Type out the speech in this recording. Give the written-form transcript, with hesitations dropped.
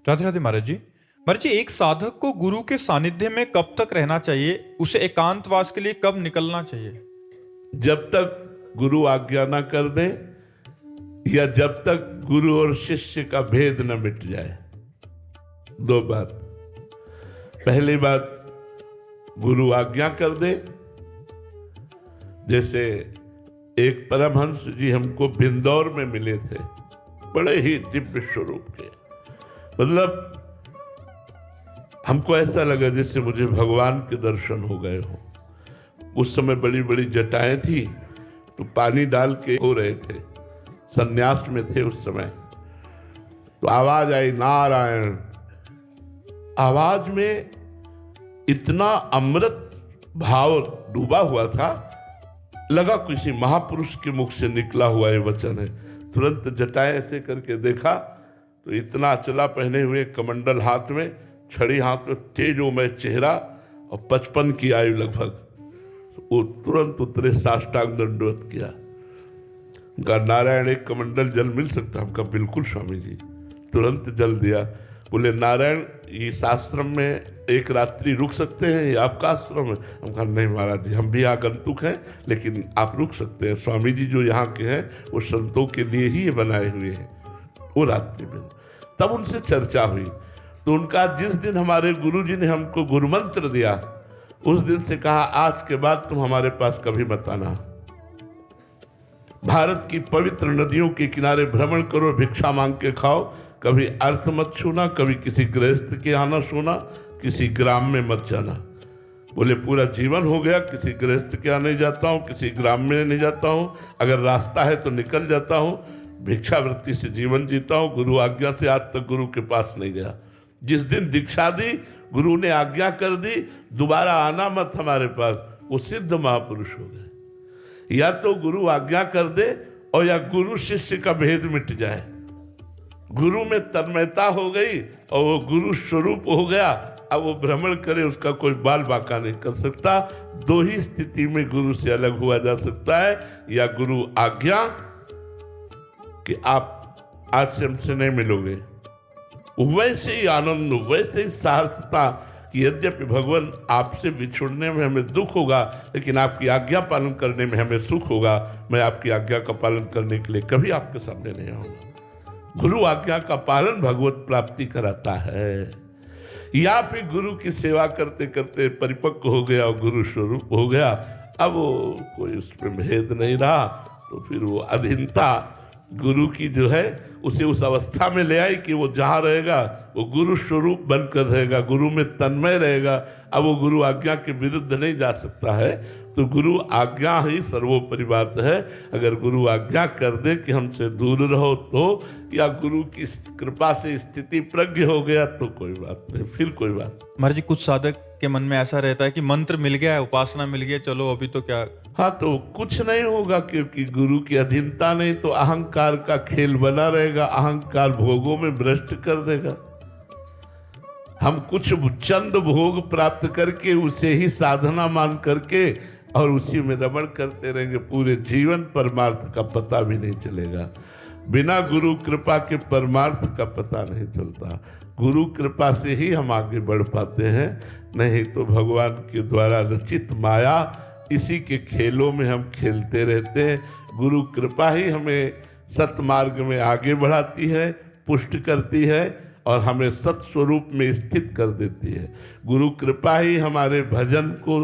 राधे राधे महाराज जी। महाराज जी, एक साधक को गुरु के सानिध्य में कब तक रहना चाहिए? उसे एकांतवास के लिए कब निकलना चाहिए? जब तक गुरु आज्ञा ना कर दे या जब तक गुरु और शिष्य का भेद न मिट जाए। दो बात। पहली बात, गुरु आज्ञा कर दे। जैसे एक परमहंस जी हमको बिंदौर में मिले थे, बड़े ही दिव्य स्वरूप के। मतलब हमको ऐसा लगा जैसे मुझे भगवान के दर्शन हो गए हो। उस समय बड़ी बड़ी जटाएं थी, तो पानी डाल के हो रहे थे, सन्यास में थे उस समय। तो आवाज आई नारायण। आवाज में इतना अमृत भाव डूबा हुआ था, लगा किसी महापुरुष के मुख से निकला हुआ ये वचन है। तुरंत जटाएं ऐसे करके देखा तो इतना अचला पहने हुए, कमंडल हाथ में, छड़ी हाथ में, तेजोमय चेहरा और 55 की आयु लगभग। वो तुरंत उतरे, साष्टांग दंडवत किया। उनका नारायण एक कमंडल जल मिल सकता? हमका बिल्कुल स्वामी जी। तुरंत जल दिया। बोले नारायण, इस आश्रम में एक रात्रि रुक सकते हैं? ये आपका आश्रम है? हम कहा नहीं महाराज जी, हम भी आगंतुक हैं, लेकिन आप रुक सकते हैं। स्वामी जी जो यहाँ के हैं वो संतों के लिए ही ये बनाए हुए हैं। वो रात्रि में तब उनसे चर्चा हुई, तो उनका जिस दिन हमारे गुरु जी ने हमको गुरु मंत्र दिया, उस दिन से कहा आज के बाद तुम हमारे पास कभी मत आना। भारत की पवित्र नदियों के किनारे भ्रमण करो, भिक्षा मांग के खाओ, कभी अर्थ मत छूना, कभी किसी गृहस्थ के आना सोना, किसी ग्राम में मत जाना। बोले पूरा जीवन हो गया, किसी गृहस्थ के यहाँ नहीं जाता हूँ, किसी ग्राम में नहीं जाता हूँ, अगर रास्ता है तो निकल जाता हूँ, भिक्षावृत्ति से जीवन जीता हूँ, गुरु आज्ञा से आज तक गुरु के पास नहीं गया। जिस दिन दीक्षा दी, गुरु ने आज्ञा कर दी दोबारा आना मत हमारे पास, वो सिद्ध महापुरुष हो गए। या तो गुरु आज्ञा कर दे और या गुरु शिष्य का भेद मिट जाए। गुरु में तन्मयता हो गई और वो गुरु स्वरूप हो गया। अब वो भ्रमण करे, उसका कोई बाल बांका नहीं कर सकता। दो ही स्थिति में गुरु से अलग हुआ जा सकता है, या गुरु आज्ञा कि आप आज से हमसे नहीं मिलोगे, वैसे ही आनंद, वैसे ही सहर्षता कि यद्यपि भगवान आपसे बिछुड़ने में हमें दुख होगा, लेकिन आपकी आज्ञा पालन करने में हमें सुख होगा। मैं आपकी आज्ञा का पालन करने के लिए कभी आपके सामने नहीं आऊंगा। गुरु आज्ञा का पालन भगवत प्राप्ति कराता है। या फिर गुरु की सेवा करते करते परिपक्व हो गया और गुरु स्वरूप हो गया, अब वो कोई उसमें भेद नहीं रहा, तो फिर वो अधीनता गुरु की जो है उसे उस अवस्था में ले आई कि वो जहाँ रहेगा वो गुरु स्वरूप बनकर रहेगा, गुरु में तन्मय रहेगा। अब वो गुरु आज्ञा के विरुद्ध नहीं जा सकता है। तो गुरु आज्ञा ही सर्वोपरि बात है। अगर गुरु आज्ञा कर दे कि हमसे दूर रहो तो, या गुरु की कृपा से स्थिति प्रज्ञ हो गया तो कोई बात नहीं, फिर कोई बात। महाराज जी, कुछ साधक के मन में ऐसा रहता है कि मंत्र मिल गया है, उपासना मिल गया, चलो अभी तो क्या। हाँ, तो कुछ नहीं होगा, क्योंकि गुरु की अधीनता नहीं तो अहंकार का खेल बना रहेगा। अहंकार भोगों में भ्रष्ट कर देगा। हम कुछ चंद भोग प्राप्त करके उसे ही साधना मान करके और उसी में रमण करते रहेंगे, पूरे जीवन परमार्थ का पता भी नहीं चलेगा। बिना गुरु कृपा के परमार्थ का पता नहीं चलता। गुरु कृपा से ही हम आगे बढ़ पाते हैं, नहीं तो भगवान के द्वारा रचित माया, इसी के खेलों में हम खेलते रहते हैं। गुरु कृपा ही हमें सतमार्ग में आगे बढ़ाती है, पुष्ट करती है और हमें सत स्वरूप में स्थित कर देती है। गुरु कृपा ही हमारे भजन को